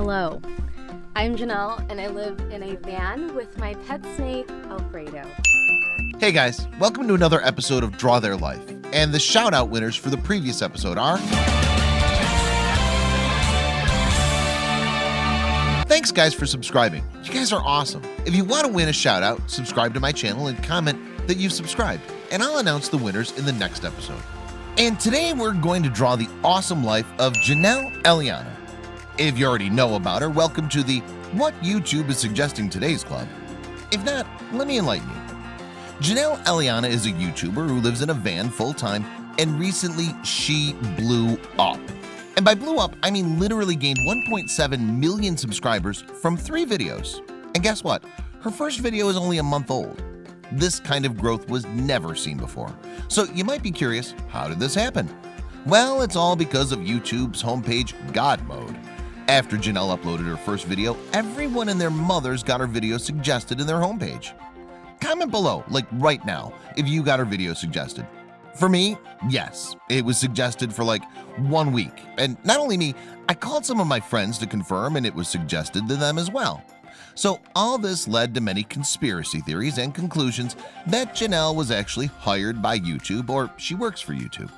Hello, I'm Jennelle and I live in a van with my pet snake, Alfredo. Hey guys, welcome to another episode of Draw Their Life. And the shout out winners for the previous episode are... Thanks guys for subscribing. You guys are awesome. If you want to win a shout out, subscribe to my channel and comment that you've subscribed, and I'll announce the winners in the next episode. And today we're going to draw the awesome life of Jennelle Eliana. If you already know about her, welcome to the What YouTube is Suggesting Today's Club. If not, let me enlighten you. Jennelle Eliana is a YouTuber who lives in a van full-time, and recently she blew up. And by blew up, I mean literally gained 1.7 million subscribers from 3 videos. And guess what? Her first video is only a month old. This kind of growth was never seen before. So you might be curious, how did this happen? Well, it's all because of YouTube's homepage God mode. After Jennelle uploaded her first video, everyone and their mothers got her video suggested in their homepage. Comment below, like right now, if you got her video suggested. For me, yes, it was suggested for like 1 week. And not only me, I called some of my friends to confirm and it was suggested to them as well. So all this led to many conspiracy theories and conclusions that Jennelle was actually hired by YouTube or she works for YouTube.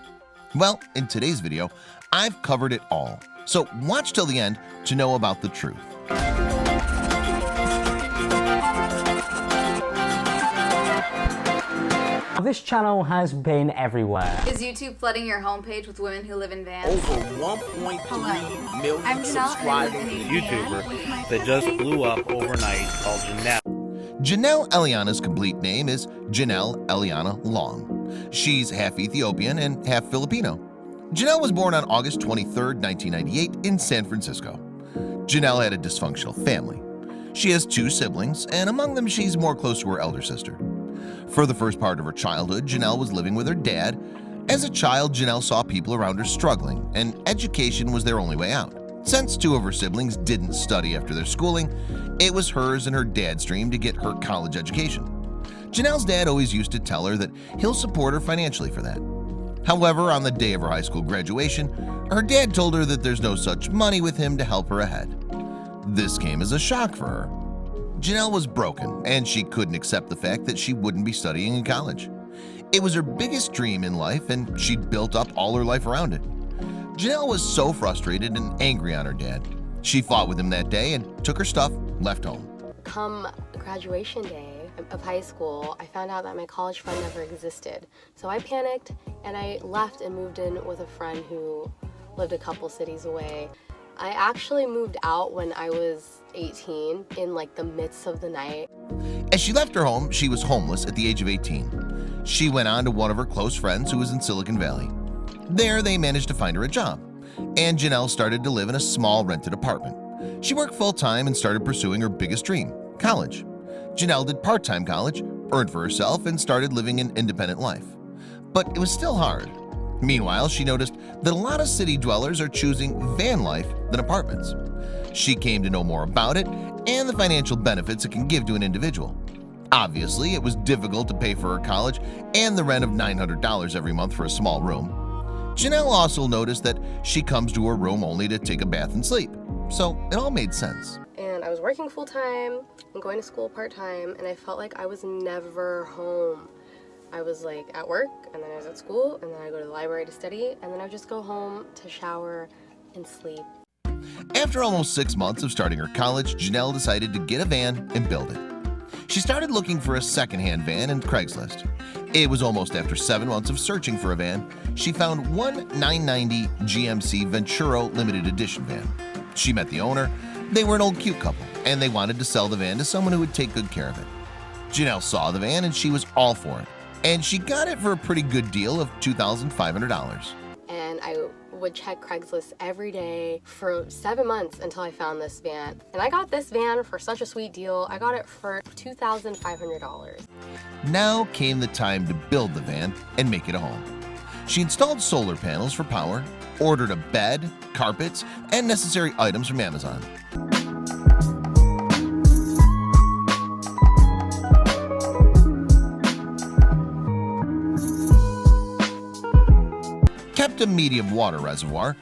Well, in today's video, I've covered it all. So watch till the end to know about the truth. This channel has been everywhere. Is YouTube flooding your homepage with women who live in vans? Over 1.3 million subscribers. YouTuber that just blew up overnight called Jennelle. Jennelle Eliana's complete name is Jennelle Eliana Long. She's half Ethiopian and half Filipino. Jennelle was born on August 23, 1998 in San Francisco. Jennelle had a dysfunctional family. She has 2 siblings, and among them she's more close to her elder sister. For the first part of her childhood, Jennelle was living with her dad. As a child, Jennelle saw people around her struggling, and education was their only way out. Since 2 of her siblings didn't study after their schooling, it was hers and her dad's dream to get her college education. Jennelle's dad always used to tell her that he'll support her financially for that. However, on the day of her high school graduation, her dad told her that there's no such money with him to help her ahead. This came as a shock for her. Jennelle was broken, and she couldn't accept the fact that she wouldn't be studying in college. It was her biggest dream in life, and she'd built up all her life around it. Jennelle was so frustrated and angry on her dad. She fought with him that day and took her stuff, left home. Come graduation day of high school, I found out that my college fund never existed. So I panicked and I left and moved in with a friend who lived a couple cities away. I actually moved out when I was 18 in like the midst of the night. As she left her home, she was homeless at the age of 18. She went on to one of her close friends who was in Silicon Valley. There, they managed to find her a job, and Jennelle started to live in a small rented apartment. She worked full-time and started pursuing her biggest dream, college. Jennelle did part-time college, earned for herself, and started living an independent life. But it was still hard. Meanwhile, she noticed that a lot of city dwellers are choosing van life than apartments. She came to know more about it and the financial benefits it can give to an individual. Obviously, it was difficult to pay for her college and the rent of $900 every month for a small room. Jennelle also noticed that she comes to her room only to take a bath and sleep, so it all made sense. And I was working full-time and going to school part-time, and I felt like I was never home. I was like at work, and then I was at school, and then I go to the library to study, and then I would just go home to shower and sleep. After almost 6 months of starting her college, Jennelle decided to get a van and build it. She started looking for a second-hand van in Craigslist. It was almost after 7 months of searching for a van, she found one 990 GMC Venturo limited edition van. She met the owner. They were an old cute couple, and they wanted to sell the van to someone who would take good care of it. Jennelle saw the van and she was all for it, and she got it for a pretty good deal of $2,500. And I would check Craigslist every day for 7 months until I found this van. And I got this van for such a sweet deal. I got it for $2,500. Now came the time to build the van and make it a home. She installed solar panels for power, ordered a bed, carpets, and necessary items from Amazon. Kept a medium water reservoir,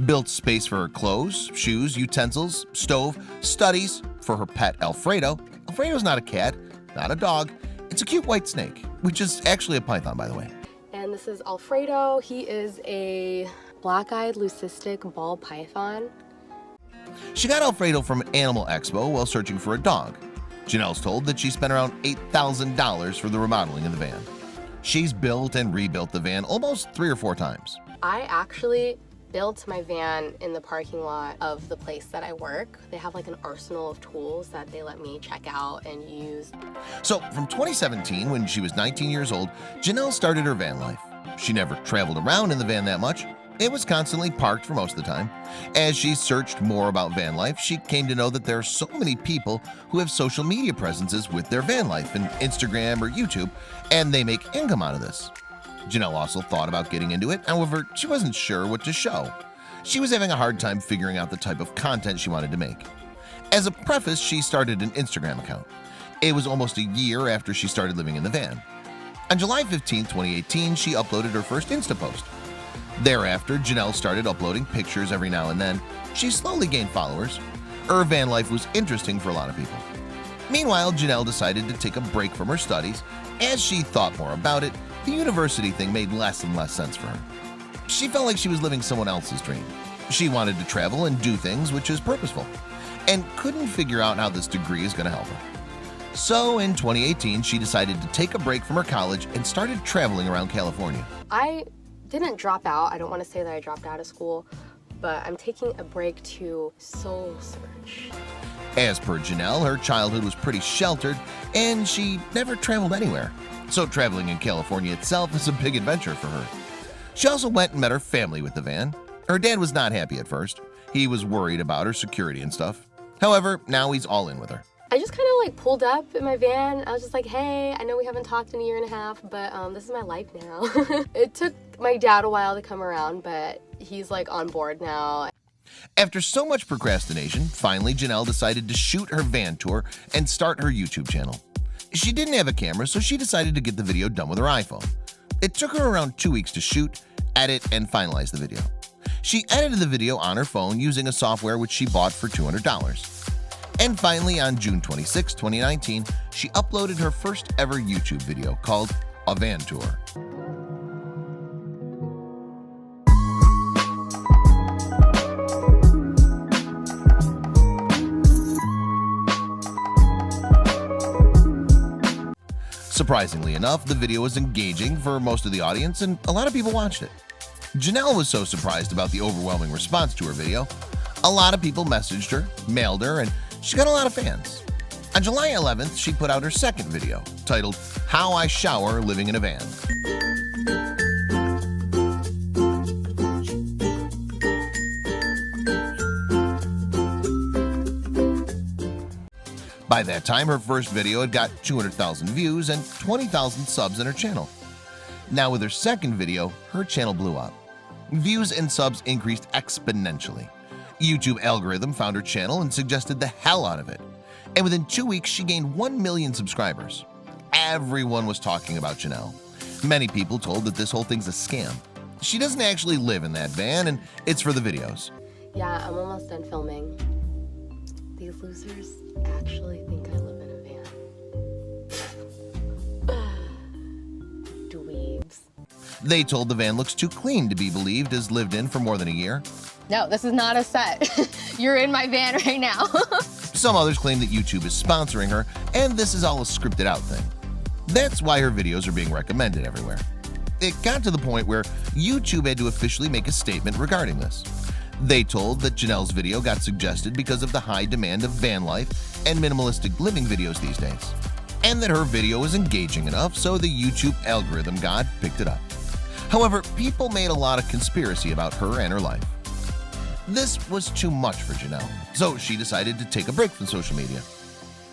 built space for her clothes, shoes, utensils, stove, studies for her pet Alfredo. Alfredo's not a cat, not a dog. It's a cute white snake, which is actually a python, by the way. And this is Alfredo. He is a black-eyed leucistic ball python. She got Alfredo from an animal expo while searching for a dog. Jennelle's told that she spent around $8,000 for the remodeling of the van. She's built and rebuilt the van almost 3 or 4 times. I actually built my van in the parking lot of the place that I work. They have like an arsenal of tools that they let me check out and use. So from 2017, when she was 19 years old, Jennelle started her van life. She never traveled around in the van that much. It was constantly parked for most of the time. As she searched more about van life, she came to know that there are so many people who have social media presences with their van life in Instagram or YouTube, and they make income out of this. Jennelle also thought about getting into it, however, she wasn't sure what to show. She was having a hard time figuring out the type of content she wanted to make. As a preface, she started an Instagram account. It was almost a year after she started living in the van. On July 15, 2018, she uploaded her first Insta post. Thereafter, Jennelle started uploading pictures every now and then. She slowly gained followers. Her van life was interesting for a lot of people. Meanwhile, Jennelle decided to take a break from her studies. As she thought more about it, the university thing made less and less sense for her. She felt like she was living someone else's dream. She wanted to travel and do things which is purposeful, and couldn't figure out how this degree is going to help her. So in 2018, she decided to take a break from her college and started traveling around California. I didn't drop out. I don't want to say that I dropped out of school, but I'm taking a break to soul search. As per Jennelle, her childhood was pretty sheltered and she never traveled anywhere. So traveling in California itself is a big adventure for her. She also went and met her family with the van. Her dad was not happy at first. He was worried about her security and stuff. However, now he's all in with her. I just kind of like pulled up in my van. I was just like, hey, I know we haven't talked in a year and a half, but this is my life now. It took my dad a while to come around, but he's like on board now. After so much procrastination, finally Jennelle decided to shoot her van tour and start her YouTube channel. She didn't have a camera, so she decided to get the video done with her iPhone. It took her around 2 weeks to shoot, edit, and finalize the video. She edited the video on her phone using a software which she bought for $200. And finally, on June 26, 2019, she uploaded her first ever YouTube video called A Van Tour. Surprisingly enough, the video was engaging for most of the audience and a lot of people watched it. Jennelle was so surprised about the overwhelming response to her video. A lot of people messaged her, mailed her, and she got a lot of fans. On July 11th, she put out her second video, titled How I Shower Living in a Van. By that time, her first video had got 200,000 views and 20,000 subs in her channel. Now with her second video, her channel blew up. Views and subs increased exponentially. YouTube algorithm found her channel and suggested the hell out of it. And within 2 weeks, she gained 1 million subscribers. Everyone was talking about Jennelle. Many people told that this whole thing's a scam. She doesn't actually live in that van and it's for the videos. Yeah, I'm almost done filming. These losers actually think I live in a van. Dweebs. They told the van looks too clean to be believed as lived in for more than a year. No, this is not a set. You're in my van right now. Some others claim that YouTube is sponsoring her and this is all a scripted out thing. That's why her videos are being recommended everywhere. It got to the point where YouTube had to officially make a statement regarding this. They told that Jennelle's video got suggested because of the high demand of van life and minimalistic living videos these days, and that her video was engaging enough so the YouTube algorithm god picked it up. However, people made a lot of conspiracy about her and her life. This was too much for Jennelle, so she decided to take a break from social media.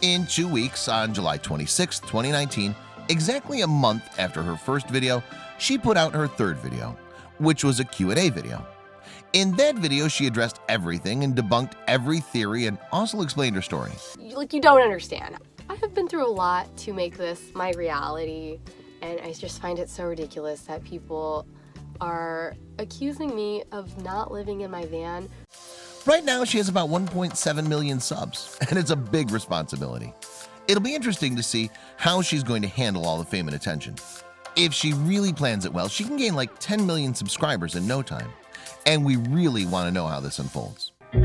In 2 weeks, on July 26, 2019, exactly a month after her first video, she put out her third video, which was a Q&A video. In that video, she addressed everything and debunked every theory and also explained her story. Like, you don't understand. I have been through a lot to make this my reality, and I just find it so ridiculous that people are accusing me of not living in my van. Right now, she has about 1.7 million subs, and it's a big responsibility. It'll be interesting to see how she's going to handle all the fame and attention. If she really plans it well, she can gain like 10 million subscribers in no time. And we really want to know how this unfolds. The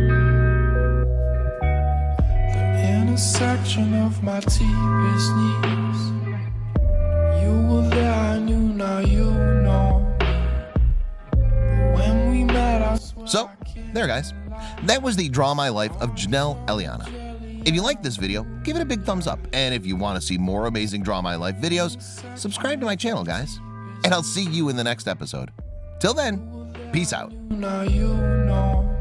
intersection of my deepest needs. You were there, I knew, now you know. When we met, I swear. So, there guys. That was the Draw My Life of Jennelle Eliana. If you like this video, give it a big thumbs up. And if you want to see more amazing Draw My Life videos, subscribe to my channel, guys. And I'll see you in the next episode. Till then, peace out. Now you know.